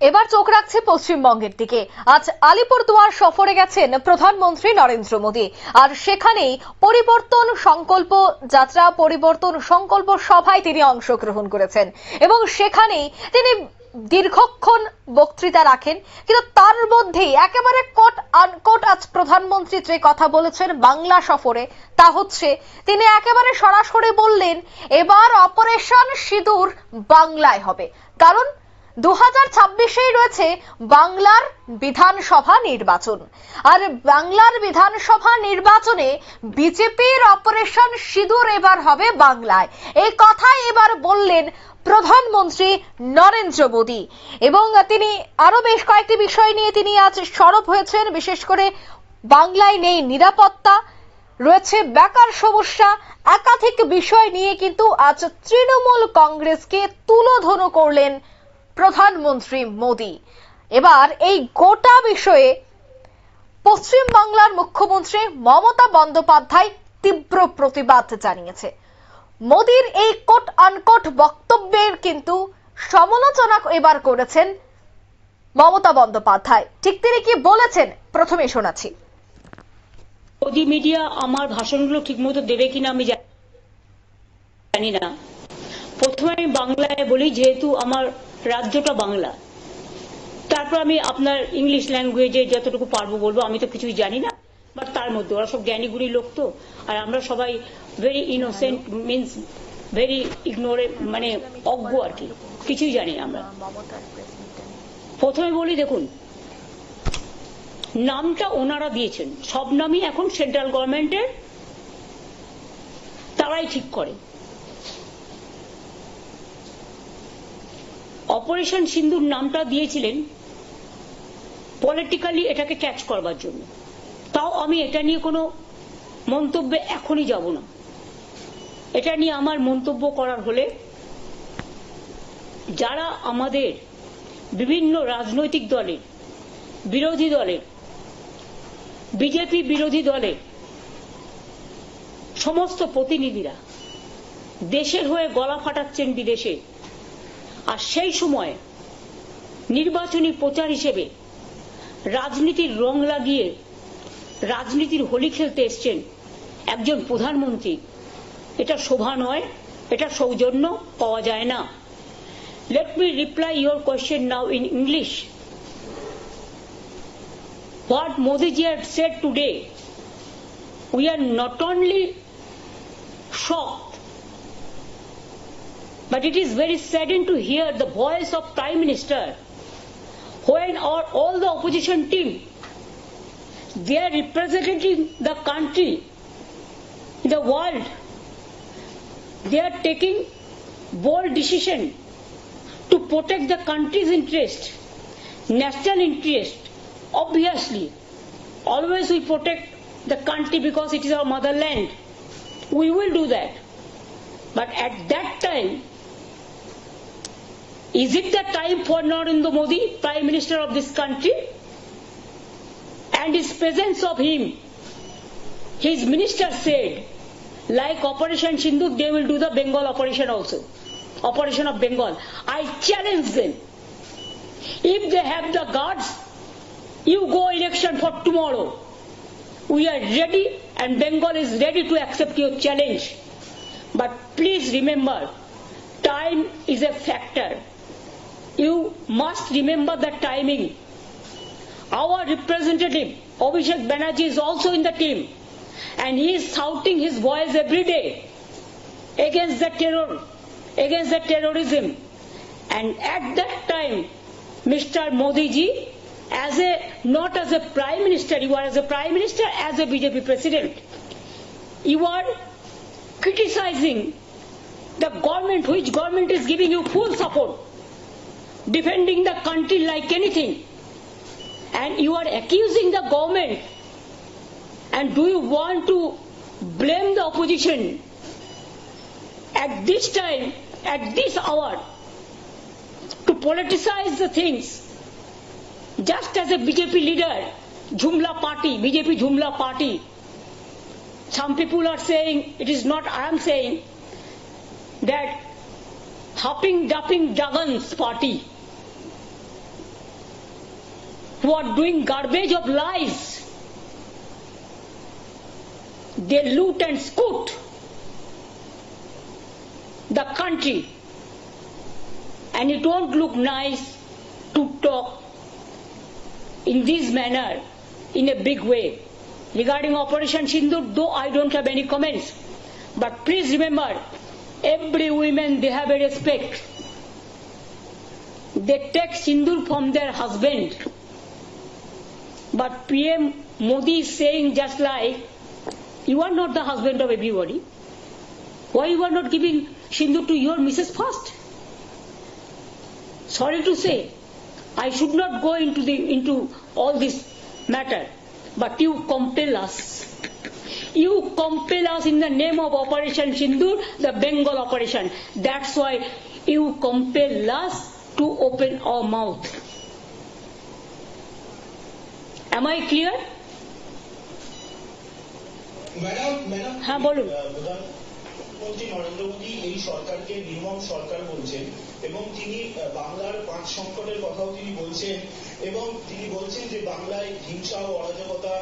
এবার চোখ রাখছে পশ্চিমবঙ্গের দিকে। আজ আলিপুরদুয়ার সফরে গেছেন প্রধানমন্ত্রী নরেন্দ্র মোদী, আর সেখানেই পরিবর্তন সংকল্প যাত্রা, পরিবর্তন সংকল্প সভায় তিনি অংশগ্রহণ করেছেন এবং সেখানেই তিনি দীর্ঘক্ষণ বক্তৃতা রাখেন। কিন্তু তার মধ্যেই একেবারে কোট আনকোট আজ প্রধানমন্ত্রী যে কথা বলেছেন বাংলা সফরে, তা হচ্ছে তিনি একেবারে সরাসরি বললেন এবার অপারেশন সিঁদুর বাংলায় হবে, কারণ 2026-এই রয়েছে বাংলার বিধানসভা নির্বাচন। আর বাংলার বিধানসভা নির্বাচনে বিজেপির অপারেশন সিঁদুর এবার হবে বাংলায়, এই কথাই এবার বললেন প্রধানমন্ত্রী নরেন্দ্র মোদী। এবং তিনি আরো বেশ কয়েকটি বিষয় নিয়ে তিনি আজ সরব হয়েছেন। বিশেষ করে বাংলায় নেই নিরাপত্তা, রয়েছে বেকার সমস্যা, একাধিক বিষয় নিয়ে কিন্তু আজ তৃণমূল কংগ্রেসকে তুলোধনো করলেন প্রধানমন্ত্রী মোদী। এবার এই গোটা বিষয়ে পশ্চিম বাংলার মুখ্যমন্ত্রী মমতা বন্দ্যোপাধ্যায় তীব্র প্রতিবাদ জানিয়েছে। মোদীর এই কোট আনকোট বক্তব্যের কিন্তু সমালোচনা এবার করেছেন মমতা বন্দ্যোপাধ্যায়। ঠিক তিনি কি বলেছেন প্রথমে শোনাচ্ছি। মোদী মিডিয়া আমার ভাষণগুলো ঠিকমতো দেবে কিনা আমি জানি না। প্রথমে আমি বাংলায় বলি, যেহেতু আমার রাজ্যটা বাংলা, তারপর আমি আপনার ইংলিশ ল্যাঙ্গুয়েজে যতটুকু পারবো বলবো। আমি তো কিছুই জানি না, বাট তার মধ্যে ওরা সব জ্ঞানীগুণী লোক তো, আর আমরা সবাই ভেরি ইনোসেন্ট, মিনস ভেরি ইগনোরে, মানে অজ্ঞ আর কি, কিছুই জানি না আমরা। প্রথমে বলি, দেখুন, নামটা ওনারা দিয়েছেন, সব নামই এখন সেন্ট্রাল গভর্নমেন্টের, তারাই ঠিক করে। অপারেশন সিন্দুর নামটা দিয়েছিলেন পলিটিক্যালি এটাকে ক্যাচ করবার জন্য। তাও আমি এটা নিয়ে কোনো মন্তব্যে এখনই যাব না। এটা নিয়ে আমার মন্তব্য করার হলে যারা আমাদের বিভিন্ন রাজনৈতিক দলের, বিরোধী দলের, বিজেপি বিরোধী দলের সমস্ত প্রতিনিধিরা দেশের হয়ে গলা ফাটাচ্ছেন বিদেশে, আর সেই সময় নির্বাচনী প্রচার হিসেবে রাজনীতির রং লাগিয়ে রাজনীতির হোলি খেলতে এসছেন একজন প্রধানমন্ত্রী, এটা শোভা নয়, এটা সৌজন্য পাওয়া যায় না। Let me reply your question now in English. What Modi ji had said today, we are not only shocked, but it is very saddening to hear the voice of Prime Minister when all the opposition team, they are representing the country in the world. They are taking bold decision to protect the country's interest, national interest. Obviously, always we protect the country because it is our motherland. We will do that. But at that time, is it the time for Narendra Modi, Prime Minister of this country, and his presence of him? His minister said, like Operation Sindoor, they will do the Bengal operation also. Operation of Bengal. I challenge them. If they have the guts, you go election for tomorrow. We are ready and Bengal is ready to accept your challenge. But please remember, time is a factor. You must remember the timing. Our representative, Abhishek Banerjee, is also in the team, and he is shouting his voice every day against the terror, against the terrorism. And at that time, Mr. Modi ji, not as a prime minister, you are as a prime minister, as a BJP president, you are criticizing the government, which government is giving you full support, defending the country like anything, and you are accusing the government. And do you want to blame the opposition at this time, at this hour, to politicize the things? Just as a BJP leader, Jumla party, BJP Jumla party, some people are saying, it is not I am saying, that hopping dupping Jagan's party, who are doing garbage of lies. They loot and scoot the country, and it won't look nice to talk in this manner in a big way. Regarding Operation Sindoor, though I don't have any comments, but please remember, every woman, they have a respect. They take Sindoor from their husband. But PM Modi is saying just like, you are not the husband of everybody. Why you are not giving Sindoor to your Mrs. first? Sorry to say, I should not go into all this matter, but you compel us. You compel us in the name of Operation Sindoor, the Bengal operation. That's why you compel us to open our mouth. Am I clear? Madam হ্যাঁ বলুন। প্রধানমন্ত্রী নরেন্দ্র মোদী এই সরকারকে নির্মম সরকার বলছেন এবং তিনি বাংলার 5 সংকটের কথাও তিনি বলছেন এবং তিনি বলছেন যে বাংলায় হিংসা ও অরাজকতা,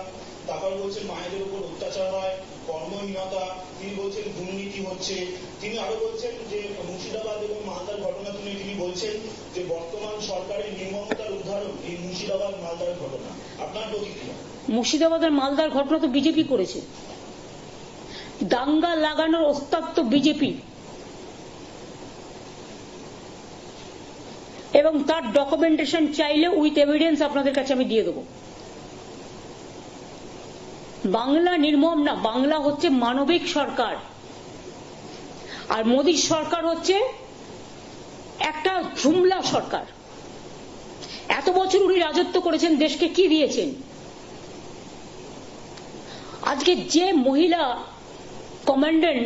তারপর বলছেন মায়েদের উপর অত্যাচার হয়, কর্মহীনতা, তিনি বলছেন দুর্নীতি হচ্ছে। তিনি আরো বলছেন যে মুর্শিদাবাদ এবং মালদার ঘটনা তুলে তিনি বলছেন যে বর্তমান সরকারের নির্মমতার উদাহরণ এই মুর্শিদাবাদ মালদার ঘটনা। আপনার প্রতিক্রিয়া? মুর্শিদাবাদের মালদার ঘটনা তো বিজেপি করেছে। দাঙ্গা লাগানোর ওস্তাদ তো বিজেপি, এবং তার ডকুমেন্টেশন চাইলে উইথ এভিডেন্স আপনাদের কাছে আমি দিয়ে দেবো। বাংলা নির্মম না, বাংলা হচ্ছে মানবিক সরকার, আর মোদীর সরকার হচ্ছে একটা ঝুমলা সরকার। এত বছর উনি রাজত্ব করেছেন, দেশকে কি দিয়েছেন? আজকে যে মহিলা কমান্ডেন্ট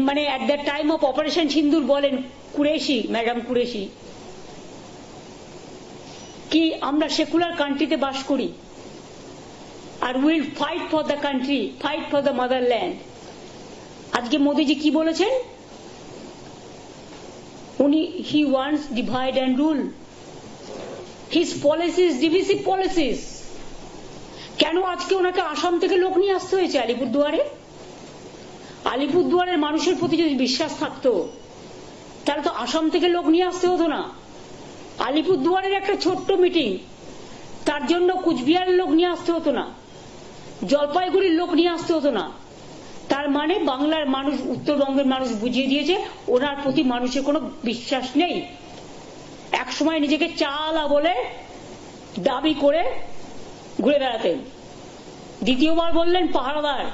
মানে at the time of operation সিন্দুর বলেন, কুরেশি, ম্যাডাম কুরেশি, কি আমরা সেকুলার কান্ট্রিতে বাস করি আর will fight for the country, fight for the motherland. আজকে মোদীজি কি বলেছেন? উনি he wants divide and rule, his policies divisive policies. কেন আজকে ওনাকে আসাম থেকে লোক নিয়ে আসতে হয়েছে আলিপুরদুয়ারে? আলিপুরদুয়ারের মানুষের প্রতি যদি বিশ্বাস থাকতো তাহলে তো আসাম থেকে লোক নিয়ে আসতে হতো না। আলিপুরদুয়ারের একটা ছোট্ট মিটিং, তার জন্য কুচবিহারের লোক নিয়ে আসতে হতো না, জলপাইগুড়ির লোক নিয়ে আসতে হতো না। তার মানে বাংলার মানুষ, উত্তরবঙ্গের মানুষ বুঝিয়ে দিয়েছে ওনার প্রতি মানুষের কোনো বিশ্বাস নেই। একসময় নিজেকে চালা বলে দাবি করে ঘুরে বেড়াতেন, দ্বিতীয়বার বললেন পাহারাদার,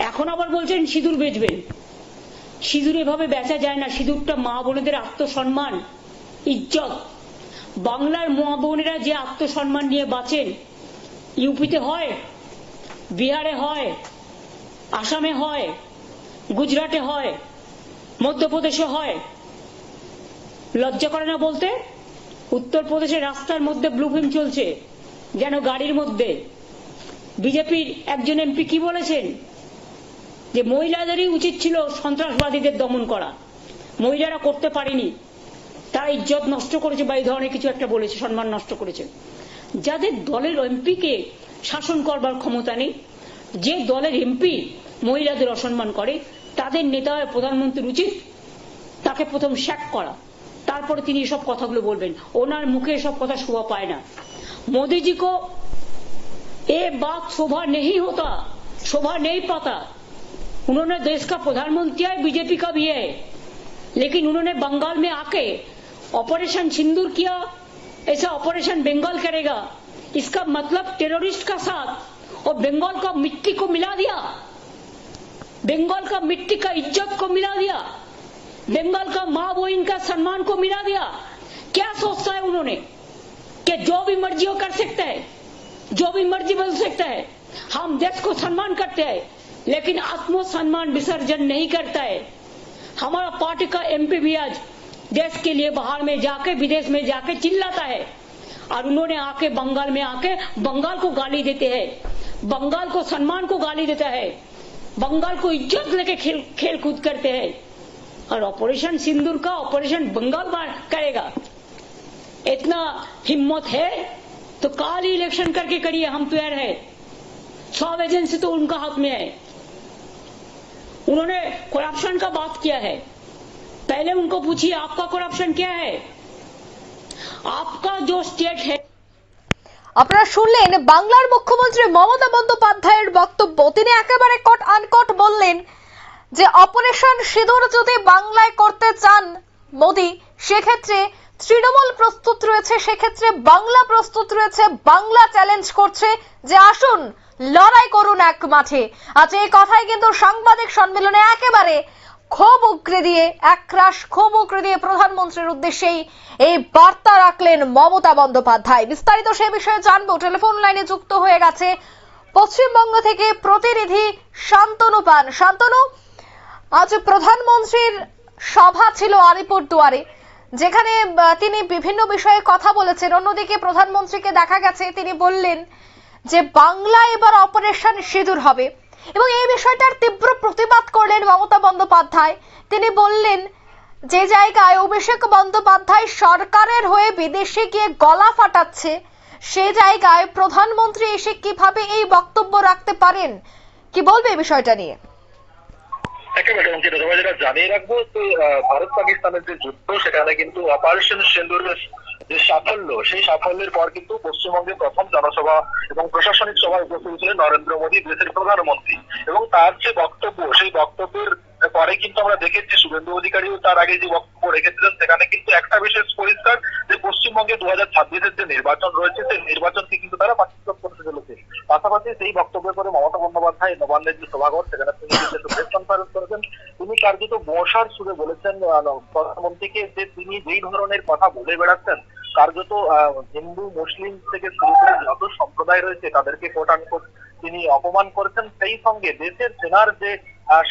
এখন আবার বলছেন সিঁদুর বেচবেন। সিঁদুর এভাবে বেচা যায় না। সিঁদুরটা মা বোনেদের আত্মসম্মান, ইজ্জত। বাংলার মা বোনেরা যে আত্মসম্মান নিয়ে বাঁচেন, ইউপিতে হয়, বিহারে হয়, আসামে হয়, গুজরাটে হয়, মধ্যপ্রদেশে হয়। লজ্জা করে না বলতে? উত্তরপ্রদেশের রাস্তার মধ্যে ব্লু ফিল্ম চলছে যেন গাড়ির মধ্যে। বিজেপির একজন এমপি কি বলেছেন? যে মহিলাদেরই উচিত ছিল সন্ত্রাসবাদীদের দমন করা, মহিলারা করতে পারেনি, তারা ইজ্জত নষ্ট করেছে বা এই ধরনের কিছু একটা বলেছে, সম্মান নষ্ট করেছে। যাদের দলের এমপিকে শাসন করবার ক্ষমতা নেই, যে দলের এমপি মহিলাদের অসম্মান করে, তাদের নেতা প্রধানমন্ত্রীর উচিত তাকে প্রথম স্যাক করা, তারপরে তিনি এসব কথাগুলো বলবেন। ওনার মুখে এসব কথা শোভা পায় না। मोदी जी को ये बात शोभा नहीं होता, शोभा नहीं पाता। उन्होंने देश का प्रधानमंत्री है, बीजेपी का भी है, लेकिन उन्होंने बंगाल में आके ऑपरेशन सिंदूर किया, ऐसा ऑपरेशन बंगाल करेगा, इसका मतलब टेररिस्ट का साथ और बंगाल का मिट्टी को मिला दिया, बंगाल का मिट्टी का इज्जत को मिला दिया, बंगाल का माँ बहन का सम्मान को मिला दिया। क्या सोचता है उन्होंने कि जो भी मर्जी वो कर सकता है, जो भी मर्जी बोल सकता है। हम देश को सम्मान करते हैं लेकिन आत्मसम्मान विसर्जन नहीं करता है। हमारा पार्टी का एमपी भी आज देश के लिए बाहर में जाके, विदेश में जाके चिल्लाता है, और उन्होंने आके बंगाल में आके बंगाल को गाली देते हैं, बंगाल को सम्मान को गाली देता है, बंगाल को इज्जत लेके खेल कूद करते हैं, और ऑपरेशन सिंदूर का ऑपरेशन बंगाल करेगा। इतना हिम्मत है तो काल ही इलेक्शन करके करिए, हम तैयार है। सब एजेंसी तो उनका हाथ में है। उन्होंने करप्शन का बात किया है, पहले उनको पूछिए आपका करप्शन क्या है, आपका जो स्टेट है। আপনারা শুনলেন বাংলার মুখ্যমন্ত্রী মমতা বন্দ্যোপাধ্যায়ের বক্তব্য। তিনি একেবারে কট আনকট বললেন যে অপারেশন সিঁদুর যদি বাংলায় করতে চান মোদি, সেক্ষেত্রে তৃণমূল প্রস্তুত রয়েছে, সেক্ষেত্রে বাংলা প্রস্তুত রয়েছে। বাংলা চ্যালেঞ্জ করছে যে আসুন লড়াই করুন এক মাঠে। আজ এই কথাই কিন্তু সাংবাদিক সম্মেলনে একেবারে ক্ষোভ উগরে দিয়ে, একরাশ ক্ষোভ উগরে দিয়ে প্রধানমন্ত্রীর উদ্দেশ্যেই এই বার্তা রাখলেন মমতা বন্দ্যোপাধ্যায়। বিস্তারিত সে বিষয়ে জানবো। টেলিফোন লাইনে যুক্ত হয়ে গেছে পশ্চিমবঙ্গ থেকে প্রতিনিধি শান্তনু পান। শান্তনু, আজ প্রধানমন্ত্রীর সভা ছিল আলিপুরদুয়ারে, যেখানে তিনি বিভিন্ন বিষয়ে কথা বলেছেন। অন্যদিকে প্রধানমন্ত্রীকে দেখা গেছে তিনি বললেন যে বাংলা এবার অপারেশন সিঁদুর হবে, এবং এই বিষয়টার তীব্র প্রতিবাদ করলেন মমতা বন্দ্যোপাধ্যায়। তিনি বললেন যে জায়গায় অভিষেক বন্দ্যোপাধ্যায় সরকারের হয়ে বিদেশে গিয়ে গলা ফাটাচ্ছে, সে জায়গায় প্রধানমন্ত্রী এসে কিভাবে এই বক্তব্য রাখতে পারেন, কি বলবে এই বিষয়টা নিয়ে? একেবারে অঙ্কিতা, তোমায় যেটা জানিয়ে রাখবো যে ভারত পাকিস্তানের যে যুদ্ধ, সেখানে কিন্তু অপারেশন সিঁদুরের যে সাফল্য, সেই সাফল্যের পর কিন্তু পশ্চিমবঙ্গে প্রথম জনসভা এবং প্রশাসনিক সভায় উপস্থিত ছিলেন নরেন্দ্র মোদী, দেশের প্রধানমন্ত্রী। এবং তার যে বক্তব্য, সেই বক্তব্যের পরে কিন্তু আমরা দেখেছি শুভেন্দু অধিকারীও তার আগে যে বক্তব্য রেখেছিলেন, সেখানে কিন্তু একটা বিশেষ পরিষ্কার যে পশ্চিমবঙ্গে 2026-এর যে নির্বাচন রয়েছে, সেই নির্বাচনকে কিন্তু তারা বাস্তব করতে চলেছে। পাশাপাশি সেই বক্তব্যের পরে মমতা বন্দ্যোপাধ্যায় নবান্নের যে সভাঘর, সেখানে তিনি প্রেস কনফারেন্স করেছেন। তিনি কার্যত মশার সুরে বলেছেন প্রধানমন্ত্রীকে যে তিনি যেই ধরনের কথা বলে বেড়াচ্ছেন, কার্যত হিন্দু মুসলিম থেকে শুরু করে যত সম্প্রদায় রয়েছে তাদেরকে কোট আনকোট তিনি অপমান করেছেন। সেই সঙ্গে দেশের সেনার যে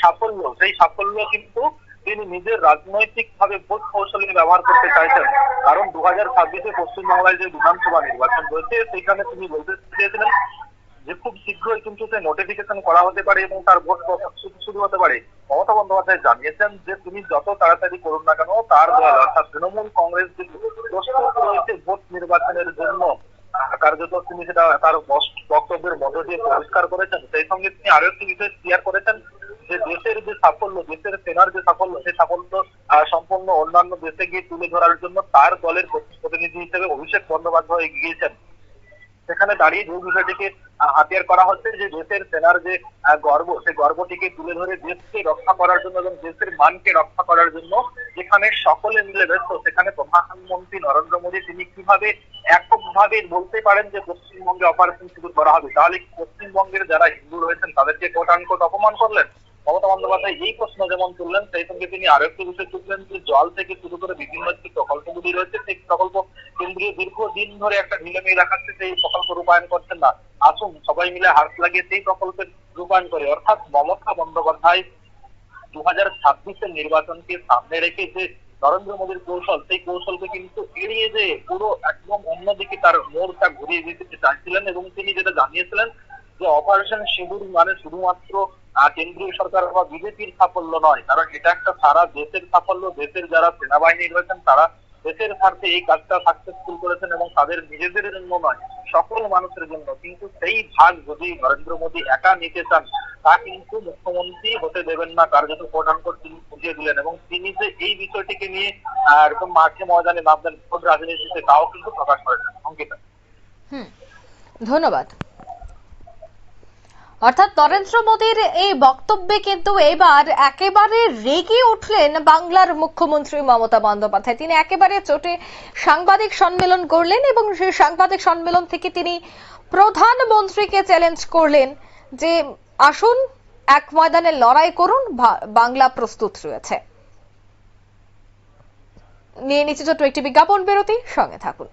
সাফল্য, সেই সাফল্য কিন্তু তিনি নিজের রাজনৈতিক ভাবে ভোট কৌশলে ব্যবহার করতে চাইছেন। কারণ 2026-এ পশ্চিমবাংলায় যে বিধানসভা নির্বাচন রয়েছে, সেখানে তিনি বলতে চেয়েছিলেন যে খুব শীঘ্রই কিন্তু সে নোটিফিকেশন করা হতে পারে এবং তার ভোট শুরু হতে পারে। মমতা বন্দ্যোপাধ্যায় জানিয়েছেন যে তিনি যত তাড়াতাড়ি করুন না কেন, তার দল অর্থাৎ তৃণমূল কংগ্রেস যে প্রস্তুত রয়েছে ভোট নির্বাচনের জন্য, কার্যত তিনি সেটা তার বক্তব্যের মধ্য দিয়ে পরিষ্কার করেছেন। সেই সঙ্গে তিনি আরো একটি বিষয় ক্লিয়ার করেছেন যে দেশের যে সাফল্য, দেশের সেনার যে সাফল্য, সেই সাফল্য সম্পূর্ণ অন্যান্য দেশে গিয়ে তুলে ধরার জন্য তার দলের প্রতিনিধি হিসেবে অভিষেক বন্দ্যোপাধ্যায় এগিয়েছেন। সেখানে দাঁড়িয়ে যে বিষয়টিকে হাতিয়ার করা হচ্ছে যে দেশের সেনার যে গর্ব, সেই গর্বটিকে তুলে ধরে দেশকে রক্ষা করার জন্য এবং দেশের মানকে রক্ষা করার জন্য যেখানে সকলে মিলে ব্যস্ত, সেখানে প্রধানমন্ত্রী নরেন্দ্র মোদী তিনি কিভাবে এককভাবে বলতে পারেন যে পশ্চিমবঙ্গে অপারেশন সিঁদুর করা হবে? তাহলে পশ্চিমবঙ্গের যারা হিন্দু রয়েছেন তাদেরকে কোট আনকোট অপমান করলেন। মমতা বন্দ্যোপাধ্যায় এই প্রশ্ন যেমন তুললেন, সেই সঙ্গে তিনি আরো একটি বিষয় তুললেন যে জল থেকে শুরু করে বিভিন্ন যে প্রকল্পগুলি রয়েছে, সেই প্রকল্প কেন্দ্রীয় দীর্ঘদিন ধরে একটা ঢিলেমি দেখাচ্ছে, সেই প্রকল্প রূপায়ণ করছেন না। আসুন সবাই মিলে হাত লাগিয়ে সেই প্রকল্পের রূপায়ণ করে। অর্থাৎ মমতা বন্দ্যোপাধ্যায় 2026-এর নির্বাচনকে সামনে রেখে যে নরেন্দ্র মোদীর কৌশল, সেই কৌশলকে কিন্তু এড়িয়ে যে পুরো একদম অন্যদিকে তার মোড়টা ঘুরিয়ে দিতে চাইছিলেন। এবং তিনি যেটা জানিয়েছিলেন যে অপারেশন সিঁদুর মানে শুধুমাত্র কেন্দ্রীয় সরকার বা বিজেপির সাফল্য নয়, কারণ এটা একটা সারা দেশের সাফল্য। দেশের যারা সেনাবাহিনী রয়েছেন তারা দেশের স্বার্থে এই কাজটা সাকসেসফুল করেছেন এবং তাদের নিজেদের জন্য নয়, সকল মানুষের জন্য। কিন্তু সেই ভাগ যদি নরেন্দ্র মোদী একা নিতে চান, তা কিন্তু মুখ্যমন্ত্রী হতে দেবেন না, কার্যত কোট আনকোট তিনি বুঝিয়ে দিলেন। এবং তিনি যে এই বিষয়টিকে নিয়ে একদম মাঠে ময়দানে নামবেন ভোট রাজনীতিতে, তাও কিন্তু প্রকাশ করেছেন। অঙ্কিতা, ধন্যবাদ। অর্থাৎ নরেন্দ্র মোদীর এই বক্তব্যে কিন্তু এবার একেবারে রেগে উঠলেন বাংলার মুখ্যমন্ত্রী মমতা বন্দ্যোপাধ্যায়। তিনি একেবারে চোটে সাংবাদিক সম্মেলন করলেন এবং সেই সাংবাদিক সম্মেলন থেকে তিনি প্রধানমন্ত্রীকে চ্যালেঞ্জ করলেন যে আসুন এক ময়দানে লড়াই করুন, বাংলা প্রস্তুত রয়েছে। নিয়ে নিচ্ছে ছোট্ট একটি বিজ্ঞাপন বিরতি, সঙ্গে থাকুন।